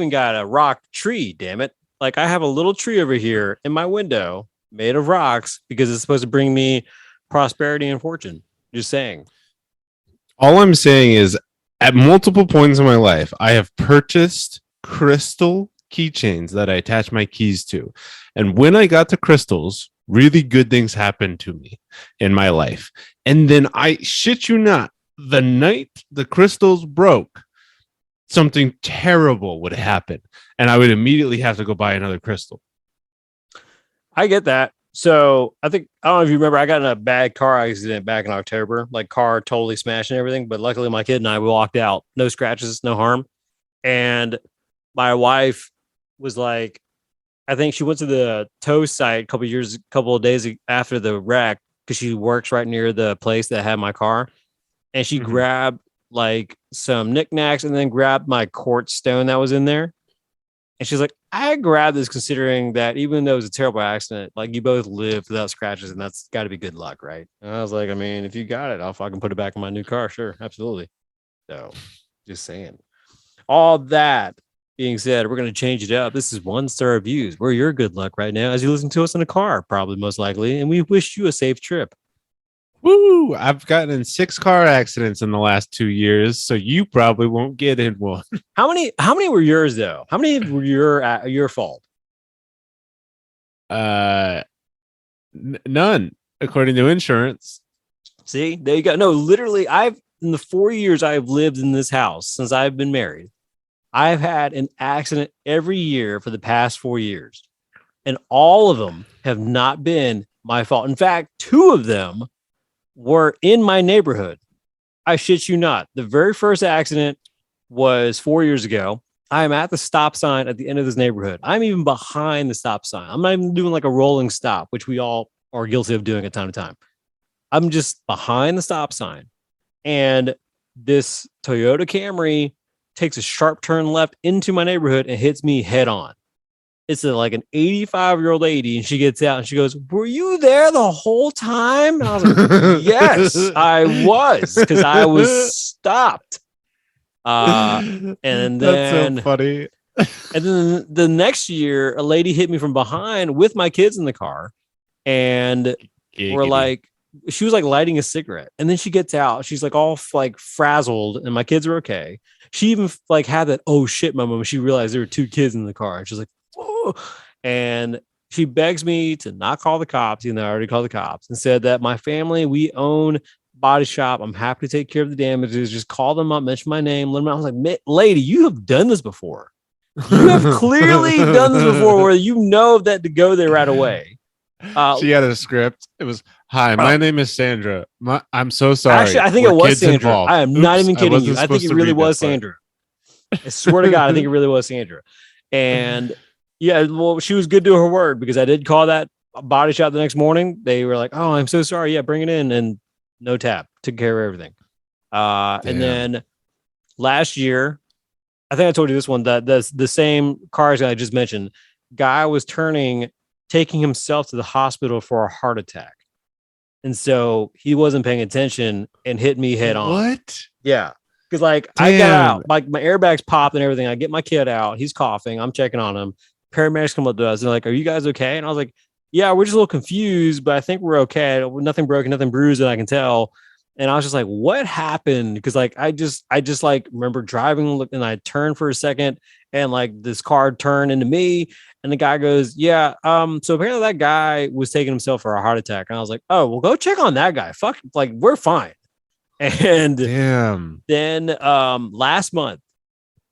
even got a rock tree, damn it. Like I have a little tree over here in my window made of rocks because it's supposed to bring me prosperity and fortune. Just saying. All I'm saying is at multiple points in my life, I have purchased crystal keychains that I attach my keys to. And when I got to crystals, really good things happened to me in my life. And then I shit you not, the night the crystals broke, something terrible would happen. And I would immediately have to go buy another crystal. I get that. So I don't know if you remember, I got in a bad car accident back in October, like car totally smashed and everything. But luckily my kid and I, we walked out, no scratches, no harm. And my wife was like, I think she went to the tow site a couple of days after the wreck because she works right near the place that had my car. And she grabbed like some knickknacks and then grabbed my quartz stone that was in there. And she's like, I grabbed this considering that even though it was a terrible accident, like you both lived without scratches and that's got to be good luck, right? And I was like, I mean, if you got it, I'll fucking put it back in my new car. Sure, absolutely. So just saying. All that being said, we're going to change it up. This is 1-star reviews. We're your good luck right now as you listen to us in a car, probably most likely. And we wish you a safe trip. Woo! I've gotten in 6 car accidents in the last 2 years, so you probably won't get in one. How many were yours though? How many were your fault? None, according to insurance. See, there you go. No, literally, in the 4 years I've lived in this house since I've been married, I've had an accident every year for the past 4 years, and all of them have not been my fault. In fact, 2 of them were in my neighborhood. I shit you not. The very first accident was 4 years ago. I am at the stop sign at the end of this neighborhood. I'm even behind the stop sign. I'm not even doing like a rolling stop, which we all are guilty of doing at time to time. I'm just behind the stop sign. And this Toyota Camry takes a sharp turn left into my neighborhood and hits me head on. It's like an 85-year-old lady, and she gets out and she goes, "Were you there the whole time?" And I was like, "Yes, I was," because I was stopped. And then that's so funny. And then the next year, a lady hit me from behind with my kids in the car, and we're like, she was like lighting a cigarette, and then she gets out. She's like all like frazzled, and my kids are okay. She even like had that oh shit moment when she realized there were 2 kids in the car, and she's like, "Whoa!" And she begs me to not call the cops, even though I already called the cops, and said that my family, we own body shop. I'm happy to take care of the damages. Just call them up, mention my name, let them know. I was like, lady, you have done this before. You have clearly done this before, where you know that to go there right away. She had a script. It was, "Hi, my name is Sandra. I'm so sorry." Actually, I think it was Sandra. Involved. I am not even kidding you. I think it really was Sandra. I swear to God, I think it really was Sandra. And yeah, well, she was good to her word, because I did call that body shop the next morning. They were like, "Oh, I'm so sorry. Yeah, bring it in." And no tap, took care of everything. And then last year, I think I told you this one, that the same cars that I just mentioned, guy was taking himself to the hospital for a heart attack. And so he wasn't paying attention and hit me head on. What? Yeah. Because like I got out, like my airbags popped and everything. I get my kid out. He's coughing. I'm checking on him. Paramedics come up to us and they're like, "Are you guys okay?" And I was like, "Yeah, we're just a little confused, but I think we're okay. Nothing broken, nothing bruised that I can tell." And I was just like, "What happened?" Because like I just like remember driving and I turned for a second and like this car turned into me. And the guy goes, "Yeah, so apparently that guy was taking himself for a heart attack." And I was like, "Oh, well, go check on that guy. Fuck, like we're fine." And then last month,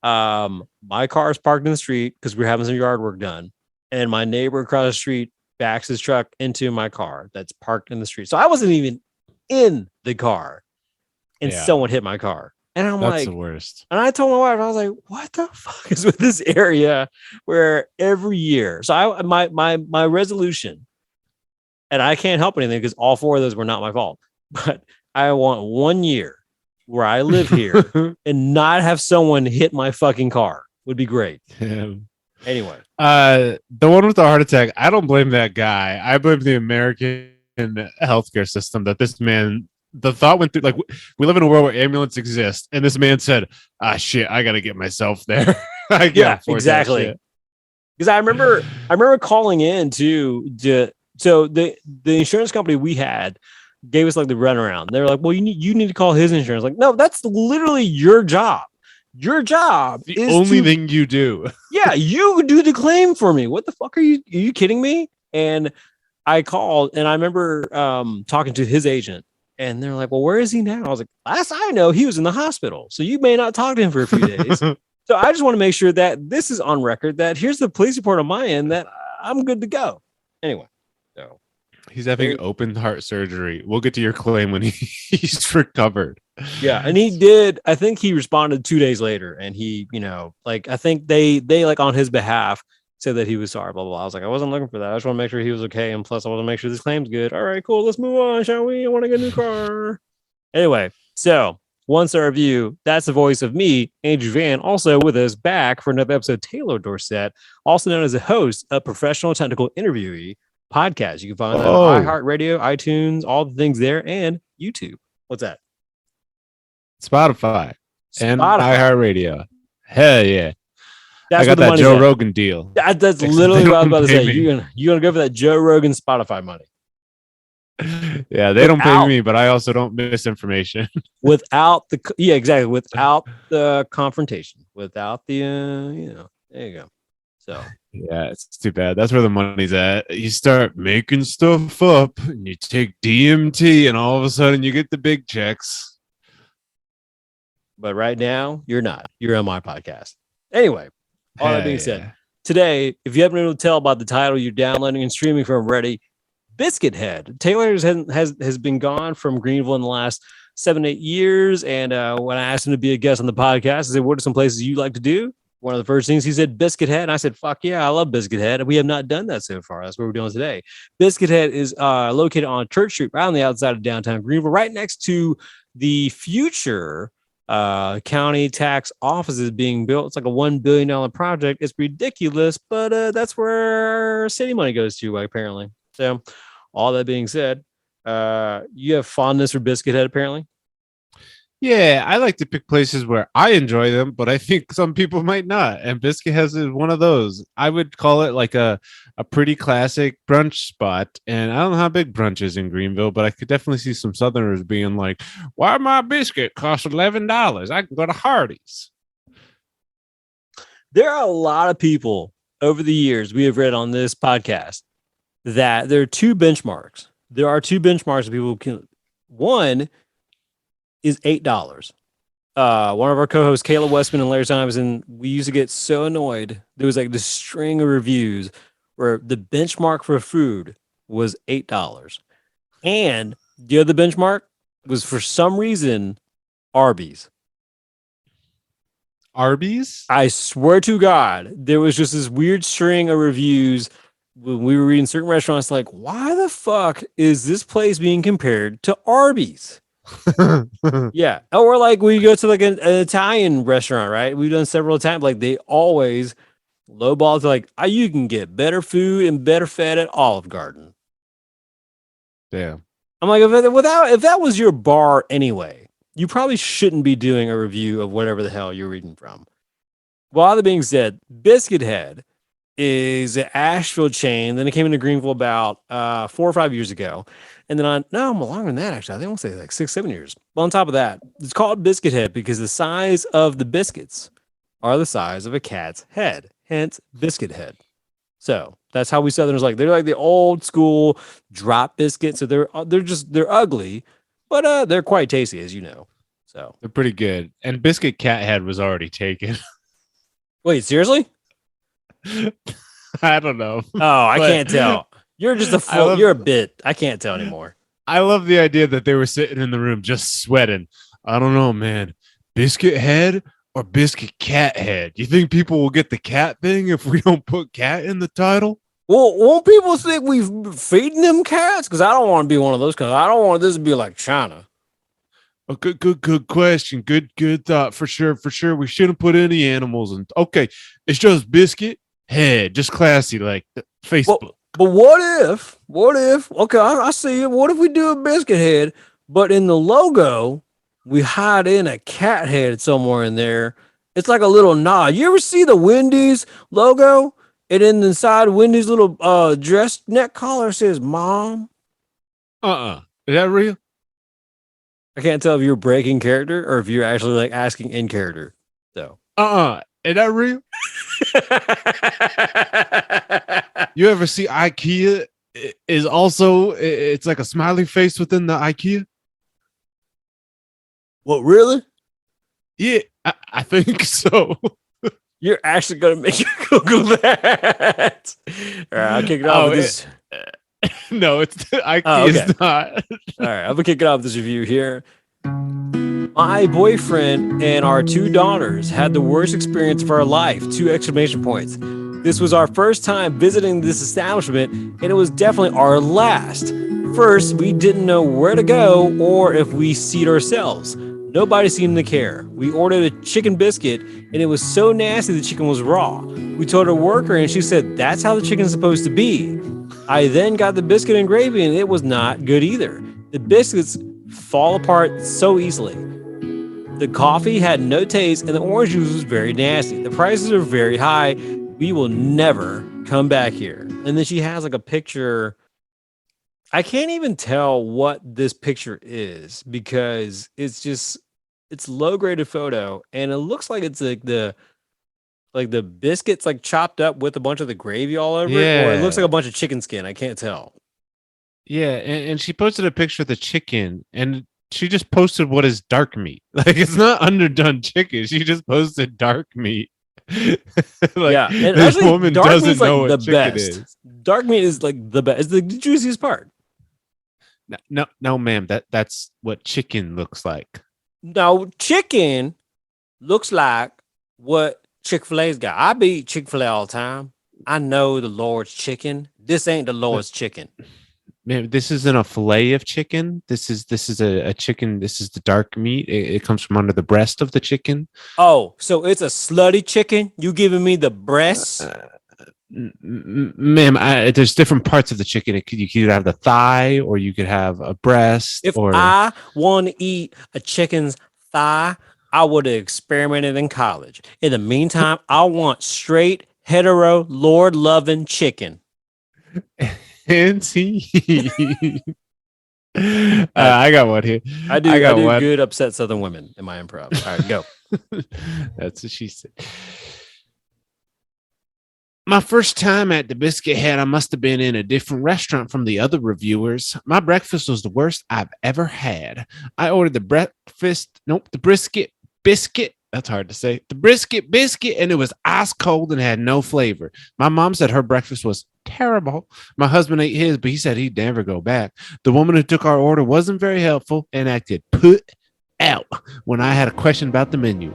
my car is parked in the street because we're having some yard work done. And my neighbor across the street backs his truck into my car that's parked in the street. So I wasn't even in the car, and someone hit my car. And I'm That's like, the worst. And I told my wife, I was like, "What the fuck is with this area where every year?" So my resolution, and I can't help anything because all 4 of those were not my fault, but I want 1 year where I live here and not have someone hit my fucking car. Would be great. Anyway, the one with the heart attack, I don't blame that guy. I blame the American healthcare system that this man. The thought went through, like, we live in a world where ambulance exists, and this man said, "Ah, shit, I gotta get myself there." Yeah, exactly. Because I remember calling in so the insurance company we had gave us like the runaround. They were like, well, you need to call his insurance. Like, no, that's literally your job. Your job The is only thing you do. Yeah, you do the claim for me. What the fuck are you kidding me? And I called and I remember talking to his agent and they're like, well, where is he now? I was like, last I know, he was in the hospital. So you may not talk to him for a few days. So I just want to make sure that this is on record, that here's the police report on my end that I'm good to go. Anyway, so he's having open heart surgery. We'll get to your claim when he's recovered. Yeah, and he did. I think he responded 2 days later, and he, like I think they like on his behalf said that he was sorry. Blah blah blah. I was like, I wasn't looking for that. I just want to make sure he was okay, and plus I want to make sure this claim's good. All right, cool. Let's move on, shall we? I want to get a new car. Anyway, so 1-star review. That's the voice of me, Andrew Van. Also with us back for another episode, Taylor Dorsett, also known as the host of Professional Technical Interviewee podcast. You can find that on iHeartRadio, iTunes, all the things there, and YouTube. What's that? Spotify. And iHeartRadio. Hell yeah. That's I got that Joe Rogan deal. That's literally what I was about to say. You're gonna go for that Joe Rogan Spotify money. Yeah, they don't pay me, but I also don't misinformation. Without the confrontation, without the there you go. So yeah, it's too bad. That's where the money's at. You start making stuff up and you take DMT and all of a sudden you get the big checks. But right now, you're not. You're on my podcast. Anyway, all that being said, today, if you haven't been able to tell about the title you're downloading and streaming from already, Biscuit Head. Taylor has been gone from Greenville in the last 7-8 years. And when I asked him to be a guest on the podcast, I said, what are some places you like to do? One of the first things he said, Biscuit Head. And I said, fuck yeah, I love Biscuit Head. And we have not done that so far. That's what we're doing today. Biscuit Head is located on Church Street, right on the outside of downtown Greenville, right next to the future county tax offices being built. It's like a $1 billion project. It's ridiculous, but that's where city money goes to, apparently. So all that being said, you have fondness for Biscuit Head, apparently. Yeah, I like to pick places where I enjoy them, but I think some people might not. And Biscuit Head is one of those. I would call it like a pretty classic brunch spot. And I don't know how big brunch is in Greenville, but I could definitely see some Southerners being like, why my biscuit costs $11? I can go to Hardee's. There are a lot of people over the years we have read on this podcast that there are two benchmarks. There are two benchmarks that people can. One is $8. One of our co-hosts, Kayla Westman and Larry Simonson, we used to get so annoyed. There was like this string of reviews where the benchmark for food was $8. And the other benchmark was, for some reason, Arby's. Arby's? I swear to God, there was just this weird string of reviews when we were reading certain restaurants, like, why the fuck is this place being compared to Arby's? Yeah. Or like we go to like an Italian restaurant, right? We've done several times. Like they always lowball to like, you can get better food and better fed at Olive Garden. Yeah. I'm like, if that was your bar anyway, you probably shouldn't be doing a review of whatever the hell you're reading from. Well, all that being said, Biscuit Head is an Asheville chain. Then it came into Greenville about 4 or 5 years ago. And then longer than that, actually. I think I want to say like 6, 7 years. But on top of that, it's called Biscuit Head because the size of the biscuits are the size of a cat's head. Hence, Biscuit Head. So that's how we Southerners like. They're like the old school drop biscuits. So they're ugly, but they're quite tasty, as you know. So they're pretty good. And Biscuit Cat Head was already taken. Wait, seriously? I don't know. Oh, I can't tell. You're just you're a bit. I can't tell anymore. I love the idea that they were sitting in the room just sweating. I don't know, man. Biscuit Head or Biscuit Cat Head? You think people will get the cat thing if we don't put cat in the title? Well, won't people think we're feeding them cats? Because I don't want to be one of those. Because I don't want this to be like China. A good question. Good thought. For sure. We shouldn't put any animals in. Okay, it's just Biscuit Head, just classy, like Facebook. But what if? Okay, I see it. What if we do a Biscuit Head, but in the logo we hide in a cat head somewhere in there, It's like a little nod. You ever see the Wendy's logo? And then inside Wendy's little dress neck collar says "Mom." Is that real? I can't tell if you're breaking character or if you're actually like asking in character. So Is that real? You ever see IKEA is also, it's like a smiley face within the IKEA? What, really? Yeah, I think so. You're actually gonna make you Google that? All right, I'll kick it off with this. No, it's IKEA Oh, okay. is not. All right, I'm gonna kick it off with this review here. My boyfriend and our 2 daughters had the worst experience of our life. 2 exclamation points. This was our first time visiting this establishment, and it was definitely our last. First, we didn't know where to go or if we seat ourselves. Nobody seemed to care. We ordered a chicken biscuit, and it was so nasty the chicken was raw. We told a worker, and she said, "That's how the chicken's supposed to be." I then got the biscuit and gravy, and it was not good either. The biscuits fall apart so easily. The coffee had no taste, and the orange juice was very nasty. The prices are very high. We will never come back here. And then she has like a picture. I can't even tell what this picture is because it's low graded photo, and it looks like it's like the biscuits like chopped up with a bunch of the gravy all over it, or it looks like a bunch of chicken skin. I can't tell. Yeah, and she posted a picture of the chicken, and she just posted what is dark meat. Like, it's not underdone chicken. She just posted dark meat. Like, yeah, and this actually, woman dark doesn't meat's like know what the chicken best. is. Dark meat is like the best. It's the juiciest part. No, ma'am. That's what chicken looks like. Now, chicken looks like what Chick-fil-A's got. I eat Chick-fil-A all the time. I know the Lord's chicken. This ain't the Lord's chicken. Man, this isn't a fillet of chicken. This is a chicken. This is the dark meat. It comes from under the breast of the chicken. Oh, so it's a slutty chicken? You giving me the breasts? Ma'am, there's different parts of the chicken. You could either have the thigh, or you could have a breast. If I want to eat a chicken's thigh, I would have experimented in college. In the meantime, I want straight, hetero, Lord-loving chicken. Fancy. I got one here. I do good upset Southern women in my improv. All right, go. That's what she said. My first time at the Biscuit Head, I must have been in a different restaurant from the other reviewers. My breakfast was the worst I've ever had. I ordered the brisket biscuit. That's hard to say. The brisket biscuit, and it was ice cold and had no flavor. My mom said her breakfast was terrible. My husband ate his, but he said he'd never go back. The woman who took our order wasn't very helpful and acted put out when I had a question about the menu.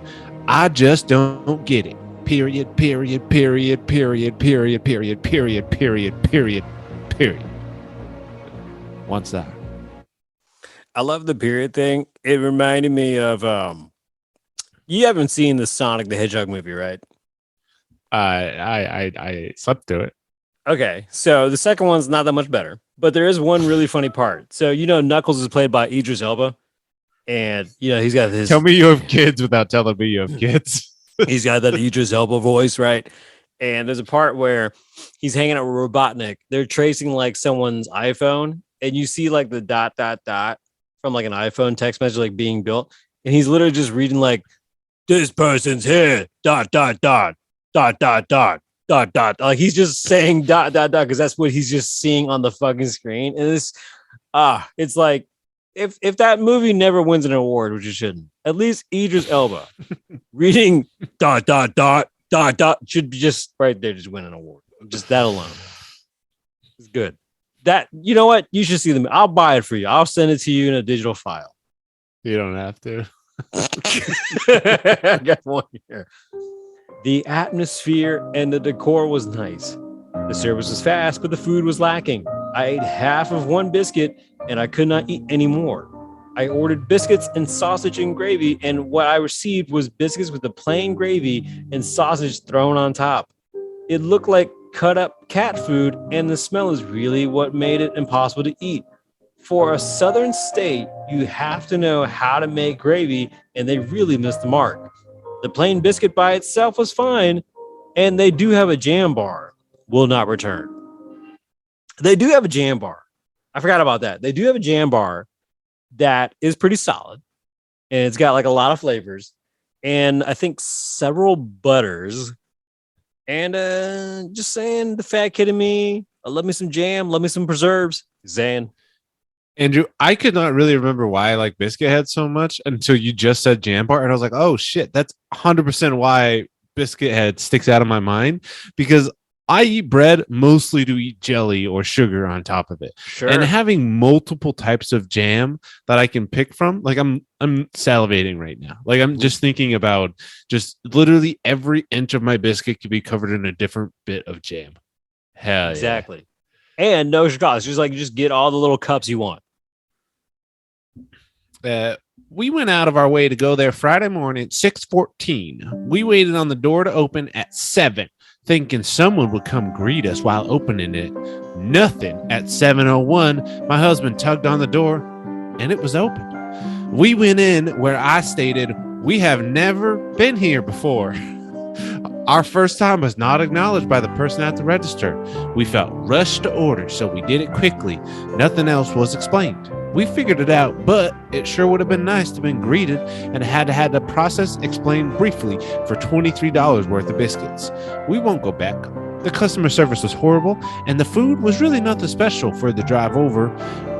I just don't get it. Period, period, period, period, period, period, period, period, period, period. One star. I love the period thing. It reminded me of you haven't seen the Sonic the Hedgehog movie, right? I slept through it. Okay, so the second one's not that much better, but there is one really funny part. So Knuckles is played by Idris Elba, and he's got his. Tell me you have kids without telling me you have kids. He's got that Idris Elba voice, right? And there's a part where he's hanging out with Robotnik. They're tracing like someone's iPhone, and you see like the ... from like an iPhone text message like being built, and he's literally just reading like, "This person's here, ... Like he's just saying ... because that's what he's just seeing on the fucking screen. And it's like if that movie never wins an award, which it shouldn't, at least Idris Elba reading ... should be just right there, just win an award. Just that alone. It's good. That, you know what? You should see them. I'll buy it for you. I'll send it to you in a digital file. You don't have to. I got one here. The atmosphere and the decor was nice. The service was fast, but the food was lacking. I ate half of one biscuit and I could not eat any more. I ordered biscuits and sausage and gravy, and what I received was biscuits with the plain gravy and sausage thrown on top. It looked like cut up cat food, and the smell is really what made it impossible to eat. For a southern state, you have to know how to make gravy, and they really missed the mark. The plain biscuit by itself was fine, and they do have a jam bar. Will not return. They do have a jam bar. I forgot about that. They do have a jam bar that is pretty solid, and it's got like a lot of flavors, and I think several butters. And just saying, the fat kid in me, love me some jam, love me some preserves. Zan. Andrew, I could not really remember why I like Biscuit Head so much until you just said jam bar. And I was like, oh shit, that's 100% why Biscuit Head sticks out of my mind, because I eat bread mostly to eat jelly or sugar on top of it. Sure. And having multiple types of jam that I can pick from, like I'm salivating right now. Like I'm just thinking about just literally every inch of my biscuit could be covered in a different bit of jam. Hell exactly. Yeah. And no extra cost. Just like you just get all the little cups you want. We went out of our way to go there Friday morning, 6:14. We waited on the door to open at 7, thinking someone would come greet us while opening it. Nothing. At 7:01, my husband tugged on the door, and it was open. We went in where I stated, we have never been here before. Our first time was not acknowledged by the person at the register. We felt rushed to order, so we did it quickly. Nothing else was explained. We figured it out, but it sure would have been nice to have been greeted and had the process explained briefly for $23 worth of biscuits. We won't go back. The customer service was horrible, and the food was really nothing special for the drive over.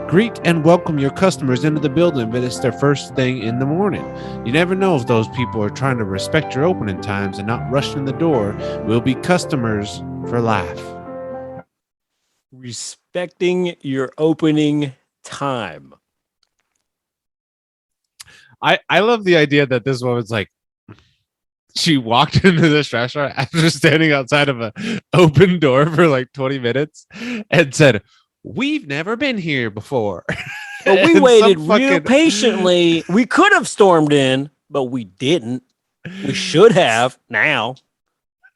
Greet and welcome your customers into the building, but it's their first thing in the morning. You never know if those people are trying to respect your opening times and not rushing the door. We'll be customers for life. Respecting your opening time. I love the idea that this woman's like, she walked into this restaurant after standing outside of an open door for like 20 minutes and said, we've never been here before. But we waited real patiently. We could have stormed in, but we didn't. We should have now.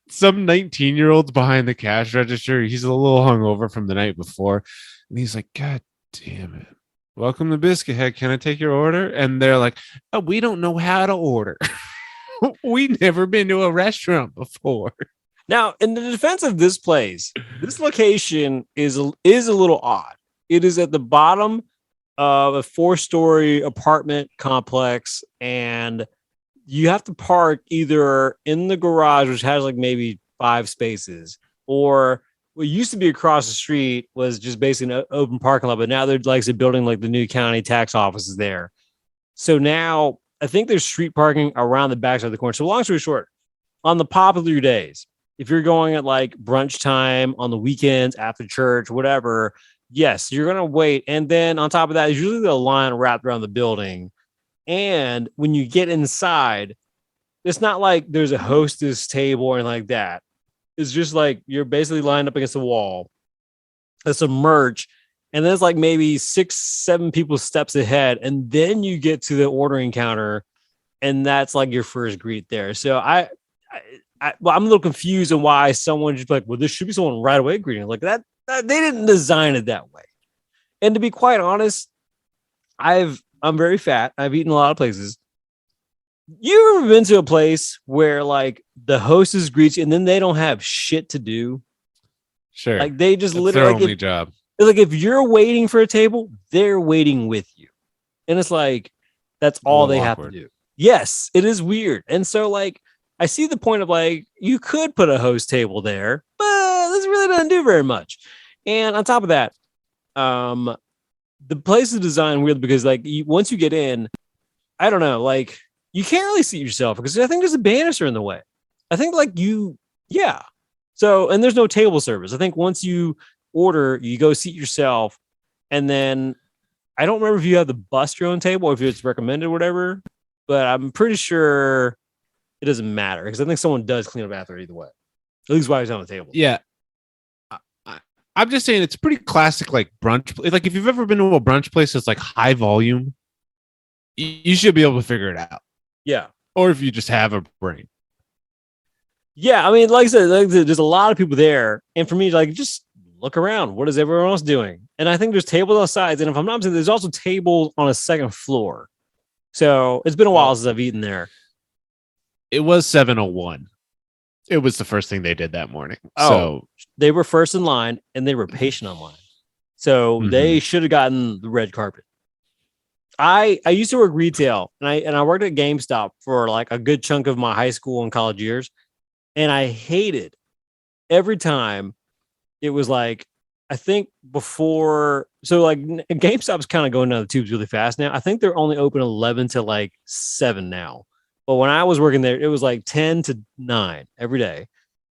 Some 19-year-old's behind the cash register. He's a little hungover from the night before. And he's like, God damn it. Welcome to Biscuit Head. Can I take your order? And they're like, oh, we don't know how to order. We've never been to a restaurant before. Now, in the defense of this place, this location is a little odd. It is at the bottom of a 4-story apartment complex, and you have to park either in the garage, which has like maybe 5 spaces, or what used to be across the street was just basically an open parking lot, but now they're like building like the new county tax offices there. So now I think there's street parking around the backside of the corner. So long story short, on the popular days, if you're going at like brunch time on the weekends after church, whatever, yes, you're going to wait. And then on top of that, is usually the line wrapped around the building. And when you get inside, it's not like there's a hostess table or anything like that. It's just like you're basically lined up against the wall. There's some merch. And then it's like maybe 6-7 people steps ahead. And then you get to the ordering counter. And that's like your first greet there. So I'm a little confused on why someone just like, well, this should be someone right away greeting. Like that they didn't design it that way. And to be quite honest, I'm very fat. I've eaten a lot of places. You ever been to a place where like the hostess greets you and then they don't have shit to do? Sure. Like they just That's literally their only job. It's like if you're waiting for a table, they're waiting with you. And it's like that's all they have to do. Yes, it is weird. And so like I see the point of like you could put a host table there, but this really doesn't do very much. And on top of that, the place is designed weird because like once you get in, I don't know, like you can't really seat yourself because I think there's a banister in the way. I think like yeah. So, and there's no table service. I think once you order, you go seat yourself. And then I don't remember if you have the bust your own table or if it's recommended or whatever, but I'm pretty sure it doesn't matter because I think someone does clean up after either way. At least while he's on the table. Yeah. I'm just saying it's pretty classic, like brunch. Like if you've ever been to a brunch place that's like high volume, you should be able to figure it out. Yeah. Or if you just have a brain. Yeah. I mean, like I said, there's a lot of people there. And for me, like, just look around. What is everyone else doing? And I think there's tables outside. And if I'm not mistaken, there's also tables on a second floor. So it's been a while since I've eaten there. It was 7:01. It was the first thing they did that morning. So they were first in line and they were patient online. So they should have gotten the red carpet. I used to work retail and I worked at GameStop for like a good chunk of my high school and college years. And I hated every time it was like, I think before, so like GameStop's kind of going down the tubes really fast now. I think they're only open 11 to like 7 now. But when I was working there, it was like 10 to 9 every day.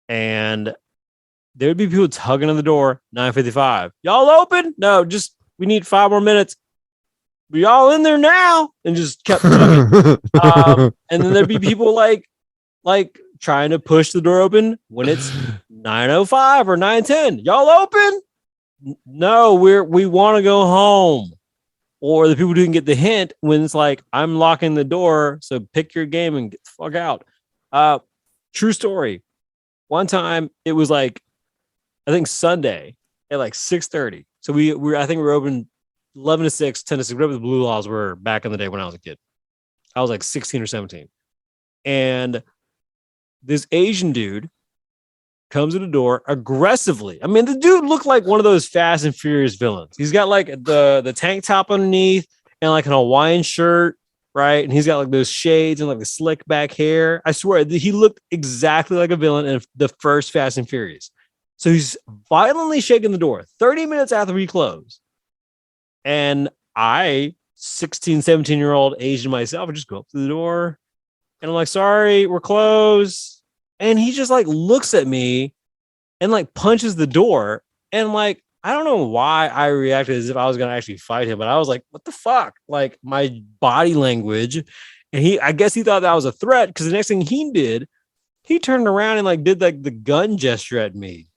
And there would be people tugging on the door, 9:55. Y'all open? No, just we need 5 more minutes. We all in there now, and just kept tugging. And then there'd be people like trying to push the door open when it's 9:05 or 9:10. Y'all open? No, we want to go home. Or the people who didn't get the hint when it's like, I'm locking the door, so pick your game and get the fuck out. True story. One time it was like, I think Sunday at like 6:30. So I think we were open 11 to 6, 10 to 6, whatever the blue laws were back in the day when I was a kid. I was like 16 or 17. And this Asian dude comes to the door aggressively. I mean, the dude looked like one of those Fast and Furious villains. He's got like the tank top underneath and like an Hawaiian shirt, right? And he's got like those shades and like the slick back hair. I swear he looked exactly like a villain in the first Fast and Furious. So he's violently shaking the door 30 minutes after we close. And I, 16, 17-year-old Asian myself, I just go up to the door and I'm like, sorry, we're closed. And he just like looks at me and like punches the door. And like, I don't know why I reacted as if I was going to actually fight him, but I was like, what the fuck? Like my body language. And I guess he thought that was a threat because the next thing he did, he turned around and like did like the gun gesture at me.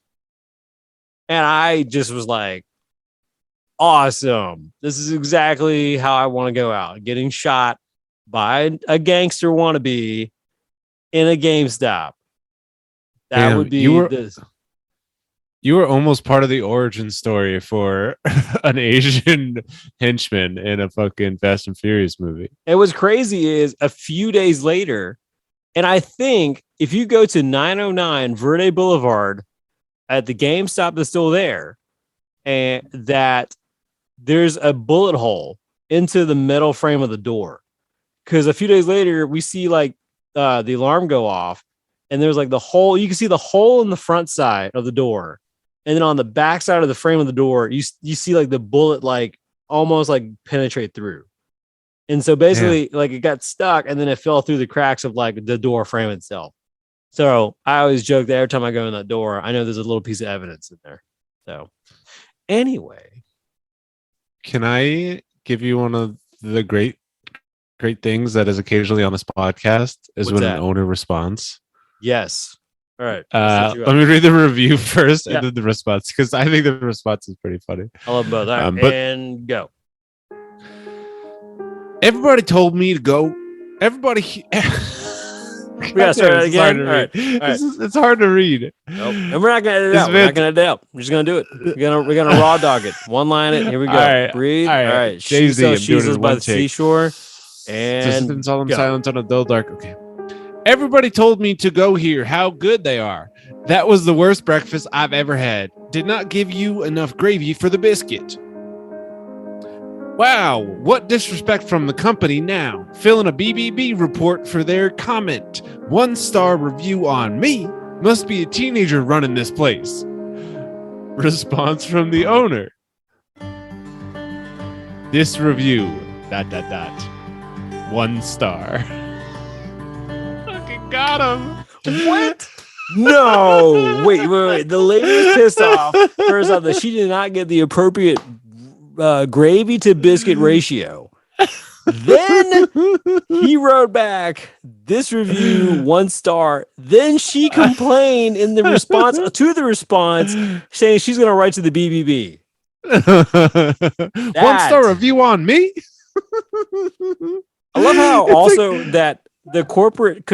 And I just was like, awesome. This is exactly how I want to go out. Getting shot by a gangster wannabe in a GameStop. That would be this. You were almost part of the origin story for an Asian henchman in a fucking Fast and Furious movie. And what's crazy is a few days later, and I think if you go to 909 Verde Boulevard at the GameStop that's still there, and that there's a bullet hole into the metal frame of the door. Because a few days later, we see like the alarm go off, and there's like the hole. You can see the hole in the front side of the door. And then on the back side of the frame of the door, you see like the bullet like almost like penetrate through. And so basically like it got stuck and then it fell through the cracks of like the door frame itself. So I always joke that every time I go in that door, I know there's a little piece of evidence in there. So anyway. Can I give you one of the great things that is occasionally on this podcast is when an owner responds? Yes. All right. Let me read the review first and then the response because I think the response is pretty funny. I love both. All right, and go. Everybody told me to go. Everybody. We gotta start it again. All right. It's hard to read. Nope. And we're not gonna edit it out. We're not gonna edit it out. We're just gonna do it. We're gonna raw dog it. One line it. Here we go. All right. Breathe. All right. She sells cheeses by the seashore. And in solemn silence on a dull dark. Okay. Everybody told me to go here. How good they are. That was the worst breakfast I've ever had. Did not give you enough gravy for the biscuit. Wow, what disrespect from the company now. Filling a BBB report for their comment. 1-star review on me. Must be a teenager running this place. Response from the owner. This review. ... 1 star. Fucking got him. What? No. Wait. The lady was pissed off. First off, that she did not get the appropriate gravy to biscuit ratio. Then he wrote back this review 1 star. Then she complained in the response to the response saying she's going to write to the BBB. 1-star review on me. I love how also that the corporate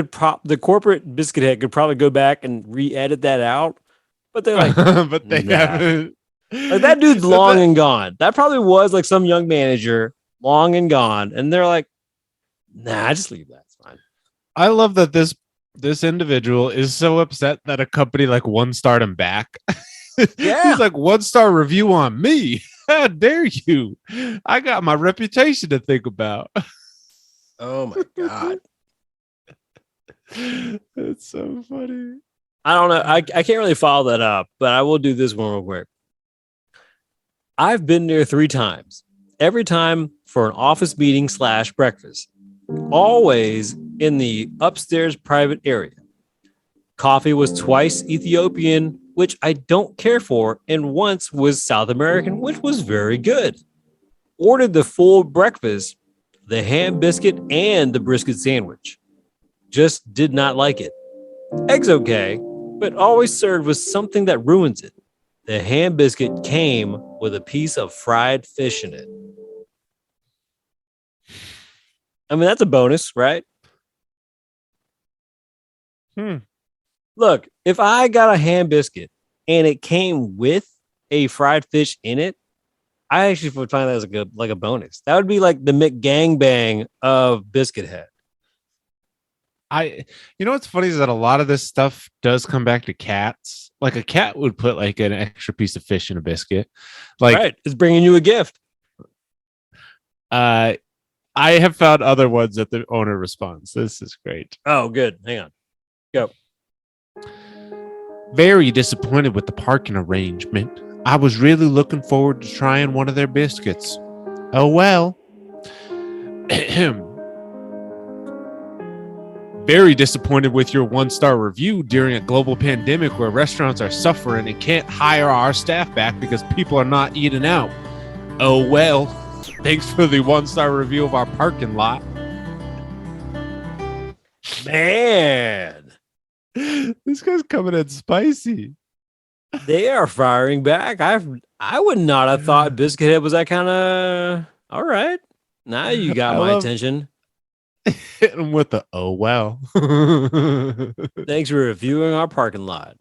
Biscuit Head could probably go back and re-edit that out, but they're like, but they haven't. Like that dude's long and gone. That probably was like some young manager, long and gone, and they're like, nah, just leave that. It's fine. I love that this This individual is so upset that a company like one starred him back. Yeah. He's like, 1-star review on me. How dare you? I got my reputation to think about. Oh my God. That's so funny. I don't know. I can't really follow that up, but I will do this one real quick. I've been there 3 times. Every time for an office meeting / breakfast. Always in the upstairs private area. Coffee was twice Ethiopian, which I don't care for, and once was South American, which was very good. Ordered the full breakfast, the ham biscuit, and the brisket sandwich. Just did not like it. Eggs okay, but always served with something that ruins it. The ham biscuit came with a piece of fried fish in it. I mean, that's a bonus, right? Look, if I got a ham biscuit and it came with a fried fish in it, I actually would find that as a bonus. That would be like the McGangbang of Biscuit Head. You know what's funny is that a lot of this stuff does come back to cats. Like a cat would put like an extra piece of fish in a biscuit. Like, right, it's bringing you a gift. I have found other ones that the owner responds. This is great. Oh, good. Hang on. Go. Very disappointed with the parking arrangement. I was really looking forward to trying one of their biscuits. Oh well. Very disappointed with your 1-star review during a global pandemic where restaurants are suffering and can't hire our staff back because people are not eating out. Oh well. Thanks for the 1-star review of our parking lot. Man, this guy's coming in spicy. they are firing back. I would not have thought Biscuit Head was that kind of all right. Now you got my attention. Hit him with the oh well. Thanks for reviewing our parking lot.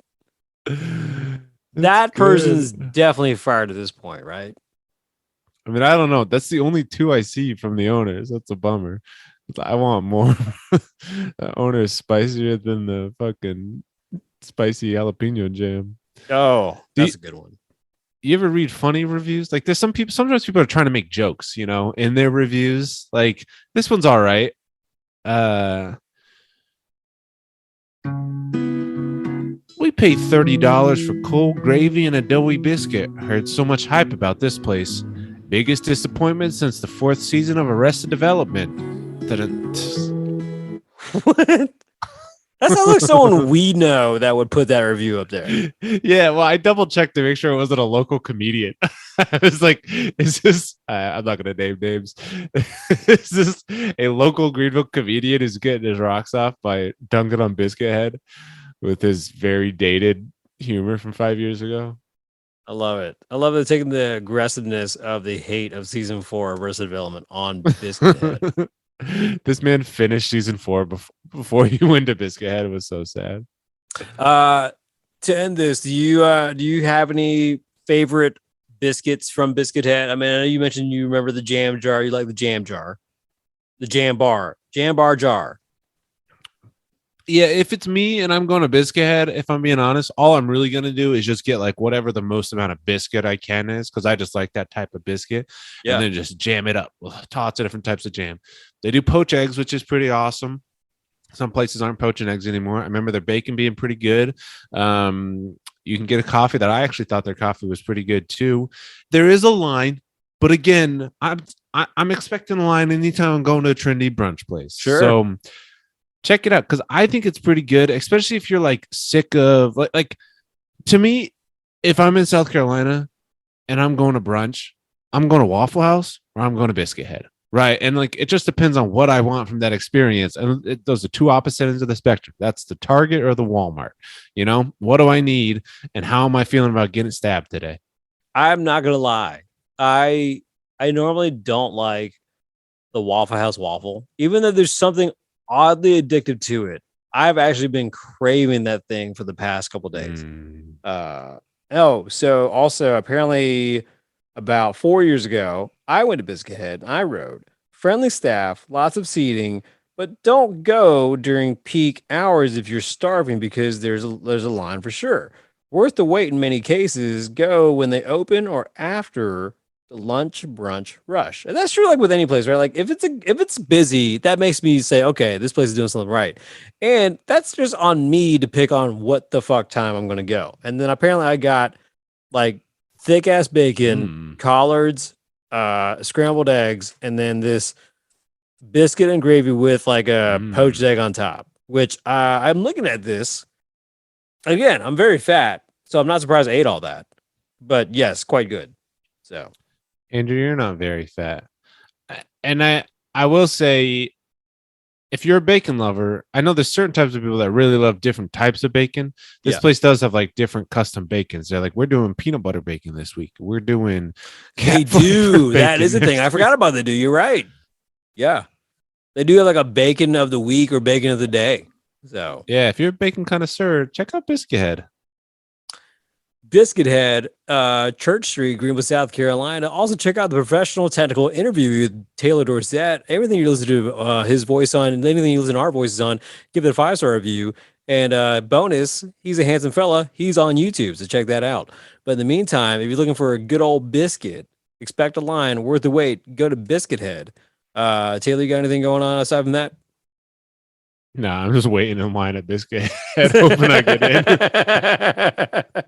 That person's definitely fired at this point, right? I mean, I don't know. That's the only 2 I see from the owners. That's a bummer. I want more. The owner is spicier than the fucking spicy jalapeno jam. Oh, that's a good one. You ever read funny reviews? Like there's sometimes people are trying to make jokes, in their reviews. Like this one's all right. We paid $30 for cold gravy and a doughy biscuit. Heard so much hype about this place. Biggest disappointment since the 4th season of Arrested Development. What? That sounds like someone we know that would put that review up there. Yeah, well, I double checked to make sure it wasn't a local comedian. I was like, is this, I'm not going to name names. Is this a local Greenville comedian who's getting his rocks off by dunking on Biscuit Head with his very dated humor from 5 years ago? I love it. I love it taking the aggressiveness of the hate of season 4 of Arrested Development on Biscuit Head. This man finished season 4 before he went to Biscuit Head. It was so sad. To end this, do you have any favorite biscuits from Biscuit Head? I mean, I know you mentioned you remember the jam jar. You like the jam jar, the jam bar jar. Yeah, if it's me and I'm going to Biscuit Head, if I'm being honest, all I'm really going to do is just get like whatever the most amount of biscuit I can is, because I just like that type of biscuit. Yeah. And then just jam it up with lots of different types of jam. They do poach eggs, which is pretty awesome. Some places aren't poaching eggs anymore. I remember their bacon being pretty good. You can get a coffee that I actually thought their coffee was pretty good too. There is a line, but again, I'm expecting a line anytime I'm going to a trendy brunch place. Sure. So check it out, because I think it's pretty good, especially if you're like sick of like to me, if I'm in South Carolina and I'm going to brunch, I'm going to Waffle House or I'm going to Biscuit Head. Right. And like it just depends on what I want from that experience. And those are 2 opposite ends of the spectrum. That's the Target or the Walmart. What do I need and how am I feeling about getting stabbed today? I'm not gonna lie. I normally don't like the Waffle House waffle, even though there's something oddly addictive to it. I've actually been craving that thing for the past couple days. So also apparently about 4 years ago, I went to Biscuit Head. I rode friendly staff, lots of seating, But don't go during peak hours if you're starving because there's a line for sure. Worth the wait in many cases. Go when they open or after the lunch brunch rush. And that's true like with any place, right? Like if it's busy, that makes me say, okay, this place is doing something right. And that's just on me to pick on what the fuck time I'm gonna go. And then apparently I got like thick ass bacon, Mm. collards, scrambled eggs, and then this biscuit and gravy with like a poached Mm. egg on top. Which I'm looking at this again. I'm very fat, so I'm not surprised I ate all that. But yes, quite good. So Andrew, you're not very fat. And I will say, if you're a bacon lover, I know there's certain types of people that really love different types of bacon. This yeah, place does have like different custom bacons. They're like, we're doing peanut butter bacon this week. We're doing they cat flavored do. That is bacon a thing. I next week. forgot about they do. You're right. Yeah, they do have like a bacon of the week or bacon of the day. So Yeah, if you're a bacon connoisseur, check out Biscuit Head. Biscuit Head, Church Street, Greenville, South Carolina. Also, check out the Professional Technical Interview with Taylor Dorsett. Everything you listen to his voice on, and anything you listen to our voices on, give it a 5-star review. And bonus, he's a handsome fella. He's on YouTube, so check that out. But in the meantime, if you're looking for a good old biscuit, expect a line worth the wait. Go to Biscuit Head. Taylor, you got anything going on aside from that? Nah, I'm just waiting in line at Biscuit Head, hoping I get in.